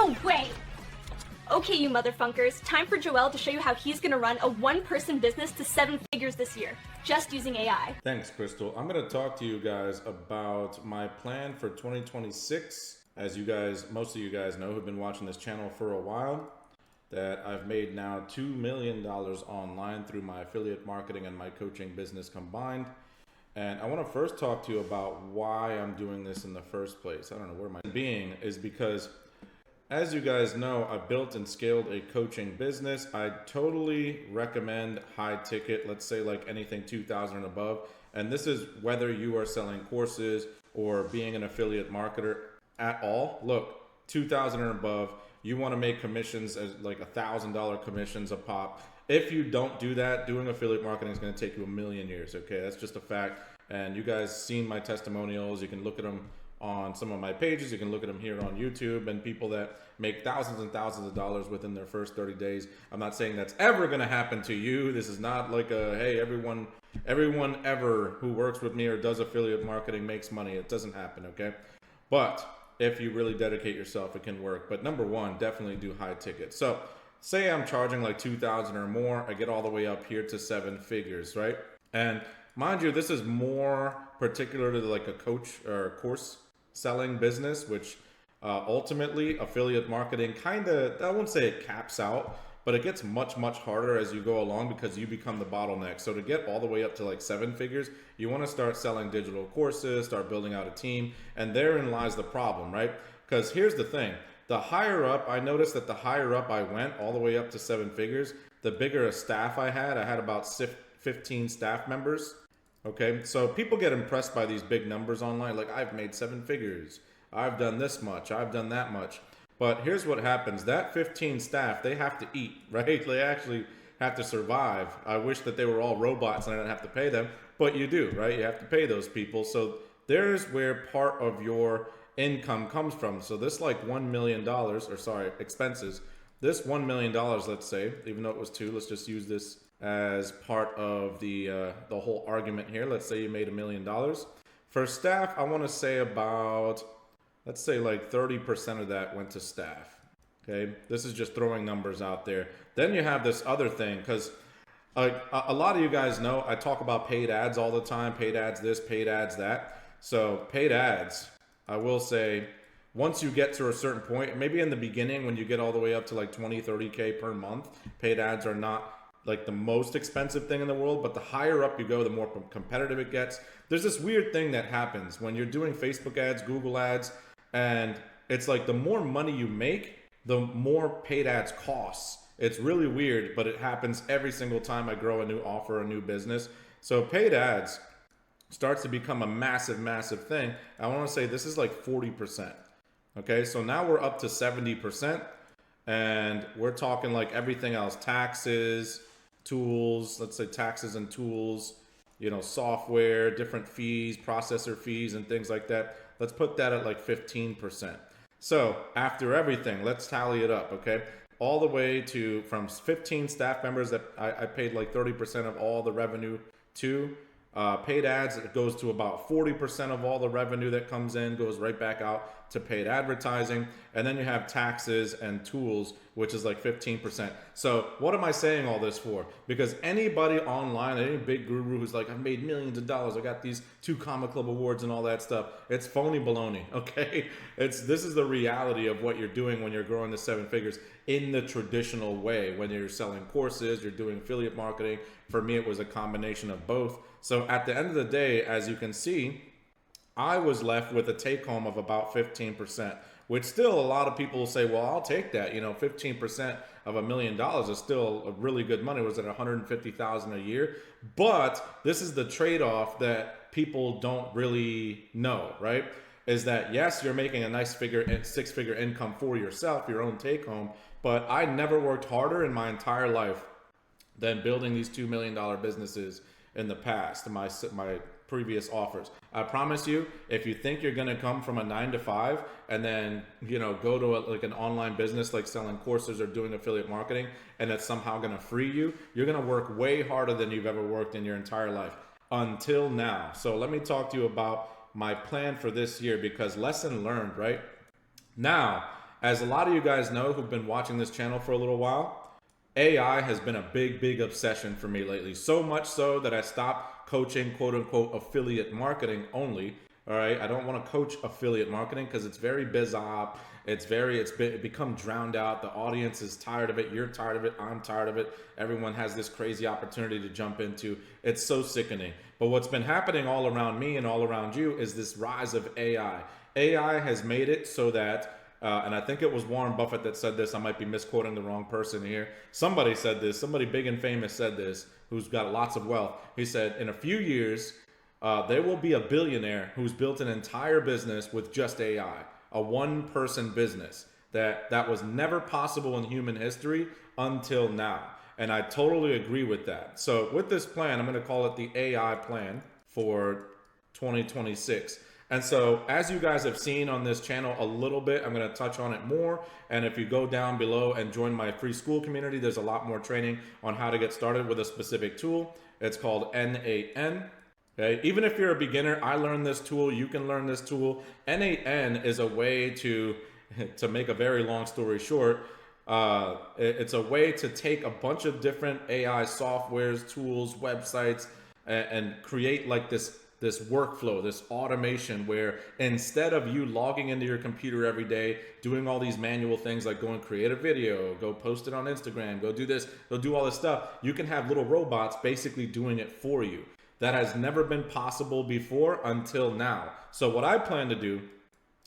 No way! Okay, you motherfunkers, time for Joel to show you how he's gonna run a one-person business to 7 figures this year, just using AI. Thanks, Crystal. I'm gonna talk to you guys about my plan for 2026. As you guys, most of you guys know who've been watching this channel for a while, that I've made now $2 million online through my affiliate marketing and my coaching business combined. And I want to first talk to you about why I'm doing this in the first place. I don't know where my being is because, as you guys know, I built and scaled a coaching business. I totally recommend high ticket, let's say like anything 2,000 and above. And this is whether you are selling courses or being an affiliate marketer at all. Look, 2,000 and above, you want to make commissions as like $1,000 commissions a pop. If you don't do that, doing affiliate marketing is going to take you a million years. Okay, that's just a fact. And you guys seen my testimonials. You can look at them on some of my pages. You can look at them here on YouTube, and people that make thousands and thousands of dollars within their first 30 days. I'm not saying that's ever going to happen to you. This is not like a, hey, everyone ever who works with me or does affiliate marketing makes money. It doesn't happen, okay? But if you really dedicate yourself, it can work. But number one, definitely do high ticket. So say I'm charging like 2,000 or more, I get all the way up here to 7 figures, right? And mind you, this is more particular to like a coach or course selling business, which ultimately affiliate marketing kind of, I won't say it caps out, but it gets much, much harder as you go along because you become the bottleneck. So to get all the way up to like 7 figures, you want to start selling digital courses, start building out a team, and therein lies the problem, right? Because here's the thing. The higher up, I noticed that the higher up I went, all the way up to 7 figures, the bigger a staff I had. I had about 15 staff members. Okay, so people get impressed by these big numbers online. Like, I've made 7 figures. I've done this much. I've done that much. But here's what happens. That 15 staff, they have to eat, right? They actually have to survive. I wish that they were all robots and I didn't have to pay them, but you do, right? You have to pay those people. So there's where part of your income comes from. So this like $1 million, or sorry, expenses, this $1 million, let's say, even though it was 2, let's just use this as part of the whole argument here. Let's say you made $1 million. For staff, I want to say about, let's say like 30% of that went to staff. Okay, this is just throwing numbers out there. Then you have this other thing, because a lot of you guys know I talk about paid ads all the time, paid ads this, paid ads that. So paid ads, I will say, once you get to a certain point, maybe in the beginning when you get all the way up to like 20, 30K per month, paid ads are not like the most expensive thing in the world, but the higher up you go, the more competitive it gets. There's this weird thing that happens when you're doing Facebook ads, Google ads, and it's like the more money you make, the more paid ads costs. It's really weird, but it happens every single time I grow a new offer, a new business. So paid ads starts to become a massive, massive thing. I want to say this is like 40%. Okay, so now we're up to 70%, and we're talking like everything else, taxes, tools, let's say taxes and tools, you know, software, different fees, processor fees and things like that. Let's put that at like 15%. So after everything, let's tally it up, okay? All the way to from 15 staff members that I paid like 30% of all the revenue to. Paid ads, it goes to about 40% of all the revenue that comes in, goes right back out to paid advertising. And then you have taxes and tools, which is like 15%. So what am I saying all this for? Because anybody online, any big guru who's like, I've made millions of dollars, I got these 2 Comma Club awards and all that stuff, it's phony baloney, okay? This is the reality of what you're doing when you're growing to 7 figures in the traditional way. When you're selling courses, you're doing affiliate marketing. For me, it was a combination of both. So at the end of the day, as you can see, I was left with a take home of about 15%, which still a lot of people will say, well, I'll take that. You know, 15% of $1 million is still a really good money. Was it 150,000 a year? But this is the trade-off that people don't really know, right? Is that yes, you're making a nice 6-figure income for yourself, your own take home, but I never worked harder in my entire life than building these $2 million businesses in the past, my previous offers. I promise you, if you think you're gonna come from a 9 to 5 and then, you know, go to like an online business like selling courses or doing affiliate marketing, and it's somehow gonna free you, you're gonna work way harder than you've ever worked in your entire life until now. So let me talk to you about my plan for this year, because lesson learned, right? Now, as a lot of you guys know who've been watching this channel for a little while, AI has been a big obsession for me lately. So much so that I stopped coaching quote unquote affiliate marketing only. All right. I don't want to coach affiliate marketing because it's very bizarre. It's become drowned out. The audience is tired of it. You're tired of it. I'm tired of it. Everyone has this crazy opportunity to jump into. It's so sickening. But what's been happening all around me and all around you is this rise of AI. AI has made it so that and I think it was Warren Buffett that said this. I might be misquoting the wrong person here. Somebody said this. Somebody big and famous said this, who's got lots of wealth. He said, in a few years, there will be a billionaire who's built an entire business with just AI, a one-person business that was never possible in human history until now. And I totally agree with that. So with this plan, I'm going to call it the AI plan for 2026. And so as you guys have seen on this channel a little bit, I'm going to touch on it more. And if you go down below and join my free school community, there's a lot more training on how to get started with a specific tool. It's called NAN. Okay. Even if you're a beginner, I learned this tool. You can learn this tool. NAN is a way to make a very long story short, it's a way to take a bunch of different AI softwares, tools, websites, and create like this workflow, this automation where instead of you logging into your computer every day, doing all these manual things like go and create a video, go post it on Instagram, go do this, go do all this stuff, you can have little robots basically doing it for you. That has never been possible before until now. So what I plan to do,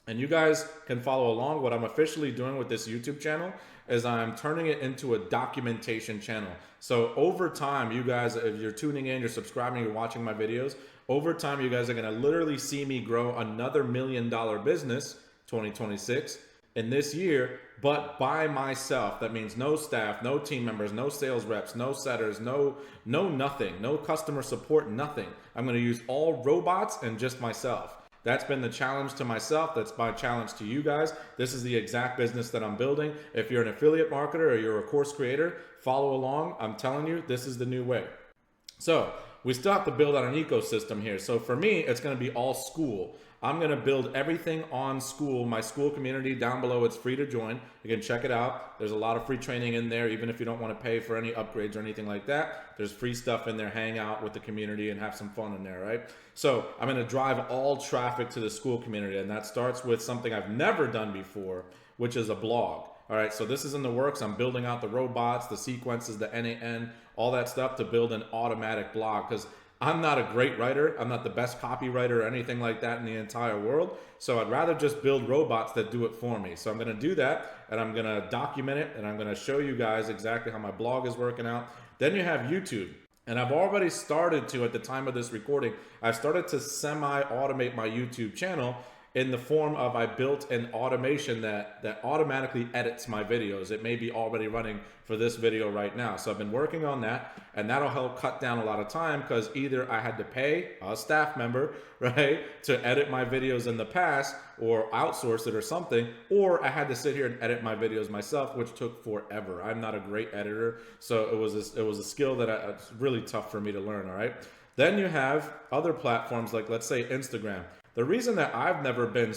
and you guys can follow along, what I'm officially doing with this YouTube channel is I'm turning it into a documentation channel. So over time, you guys, if you're tuning in, you're subscribing, you're watching my videos, over time, you guys are going to literally see me grow another $1 million business, 2026, in this year, but by myself. That means no staff, no team members, no sales reps, no setters, no nothing, no customer support, nothing. I'm going to use all robots and just myself. That's been the challenge to myself. That's my challenge to you guys. This is the exact business that I'm building. If you're an affiliate marketer or you're a course creator, follow along. I'm telling you, this is the new way. So we still have to build out an ecosystem here. So for me, it's going to be all school. I'm going to build everything on school. My school community down below, it's free to join. You can check it out. There's a lot of free training in there, even if you don't want to pay for any upgrades or anything like that. There's free stuff in there. Hang out with the community and have some fun in there, right? So I'm going to drive all traffic to the school community, and that starts with something I've never done before, which is a blog. All right, so this is in the works. I'm building out the robots, the sequences, the NAN, all that stuff to build an automatic blog because I'm not a great writer. I'm not the best copywriter or anything like that in the entire world. So I'd rather just build robots that do it for me. So I'm going to do that, and I'm going to document it, and I'm going to show you guys exactly how my blog is working out. Then you have YouTube. And I've already started to, at the time of this recording, I've started to semi-automate my YouTube channel in the form of I built an automation that automatically edits my videos. It may be already running for this video right now. So I've been working on that, and that'll help cut down a lot of time because either I had to pay a staff member, right, to edit my videos in the past or outsource it or something, or I had to sit here and edit my videos myself, which took forever. I'm not a great editor, so it was a skill that it's really tough for me to learn, all right? Then you have other platforms like, let's say, Instagram. The reason that I've never been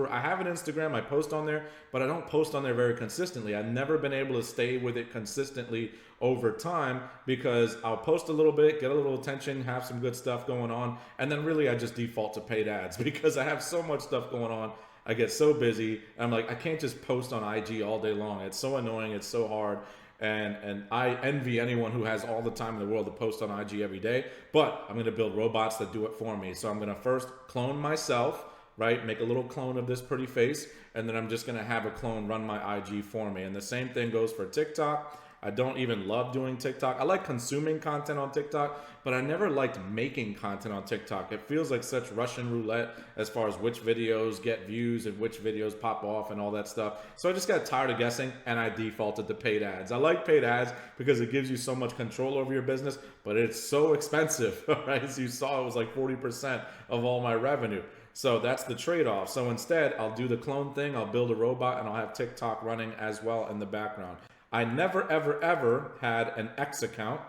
I have an Instagram, I post on there, but I don't post on there very consistently. I've never been able to stay with it consistently over time because I'll post a little bit, get a little attention, have some good stuff going on, and then really I just default to paid ads because I have so much stuff going on. I get so busy. I'm like, I can't just post on IG all day long. It's so annoying. It's so hard. And I envy anyone who has all the time in the world to post on IG every day, but I'm going to build robots that do it for me. So I'm going to first clone myself, right? Make a little clone of this pretty face. And then I'm just going to have a clone run my IG for me. And the same thing goes for TikTok. I don't even love doing TikTok. I like consuming content on TikTok, but I never liked making content on TikTok. It feels like such Russian roulette as far as which videos get views and which videos pop off and all that stuff. So I just got tired of guessing and I defaulted to paid ads. I like paid ads because it gives you so much control over your business, but it's so expensive, right? As you saw, it was like 40% of all my revenue. So that's the trade-off. So instead, I'll do the clone thing, I'll build a robot, and I'll have TikTok running as well in the background. I never, ever, ever had an X account,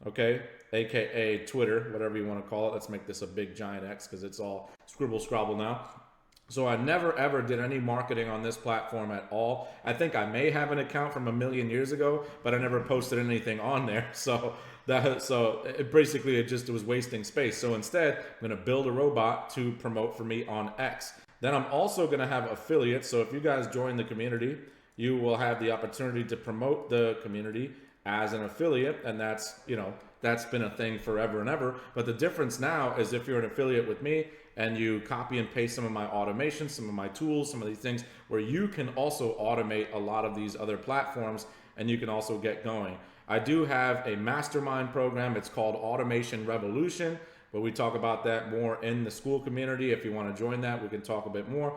okay? AKA Twitter, whatever you want to call it. Let's make this a big giant X because it's all scribble scrabble now. So I never ever did any marketing on this platform at all. I think I may have an account from a million years ago, but I never posted anything on there. Basically it was wasting space. So instead, I'm going to build a robot to promote for me on X. Then I'm also going to have affiliates. So if you guys join the community, you will have the opportunity to promote the community as an affiliate, and that's been a thing forever and ever. But the difference now is if you're an affiliate with me and you copy and paste some of my automation, some of my tools, some of these things where you can also automate a lot of these other platforms, and you can also get going. I do have a mastermind program. It's called Automation Revolution, but we talk about that more in the school community. If you want to join that, we can talk a bit more.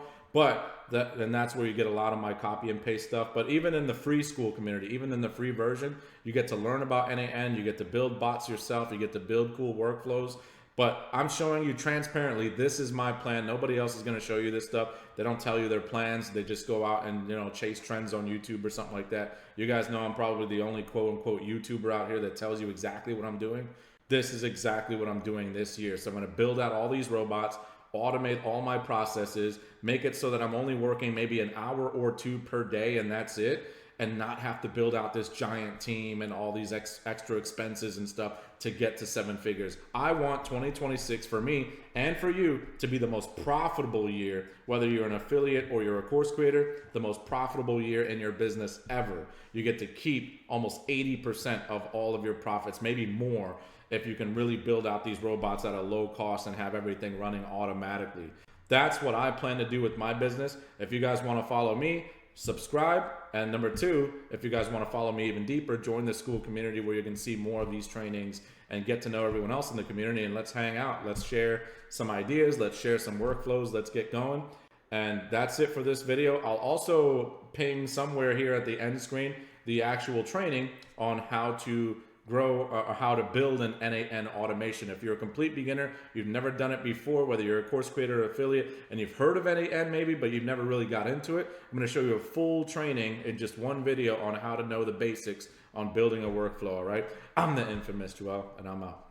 And that's where you get a lot of my copy and paste stuff. But even in the free school community, even in the free version, you get to learn about NAN, you get to build bots yourself, you get to build cool workflows. But I'm showing you transparently, this is my plan. Nobody else is going to show you this stuff. They don't tell you their plans. They just go out and chase trends on YouTube or something like that. You guys know I'm probably the only quote unquote YouTuber out here that tells you exactly what I'm doing. This is exactly what I'm doing this year. So I'm going to build out all these robots, automate all my processes, make it so that I'm only working maybe an hour or two per day, and that's it, and not have to build out this giant team and all these extra expenses and stuff to get to 7 figures. I want 2026 for me and for you to be the most profitable year, whether you're an affiliate or you're a course creator, the most profitable year in your business ever. You get to keep almost 80% of all of your profits, maybe more, if you can really build out these robots at a low cost and have everything running automatically. That's what I plan to do with my business. If you guys want to follow me, subscribe. And number 2, if you guys want to follow me even deeper, join the school community where you can see more of these trainings and get to know everyone else in the community, and let's hang out. Let's share some ideas. Let's share some workflows. Let's get going. And that's it for this video. I'll also ping somewhere here at the end screen the actual training on how to grow or how to build an NAN automation. If you're a complete beginner, you've never done it before, whether you're a course creator or affiliate, and you've heard of NAN maybe, but you've never really got into it, I'm going to show you a full training in just one video on how to know the basics on building a workflow. All right. I'm the infamous Joel, and I'm out.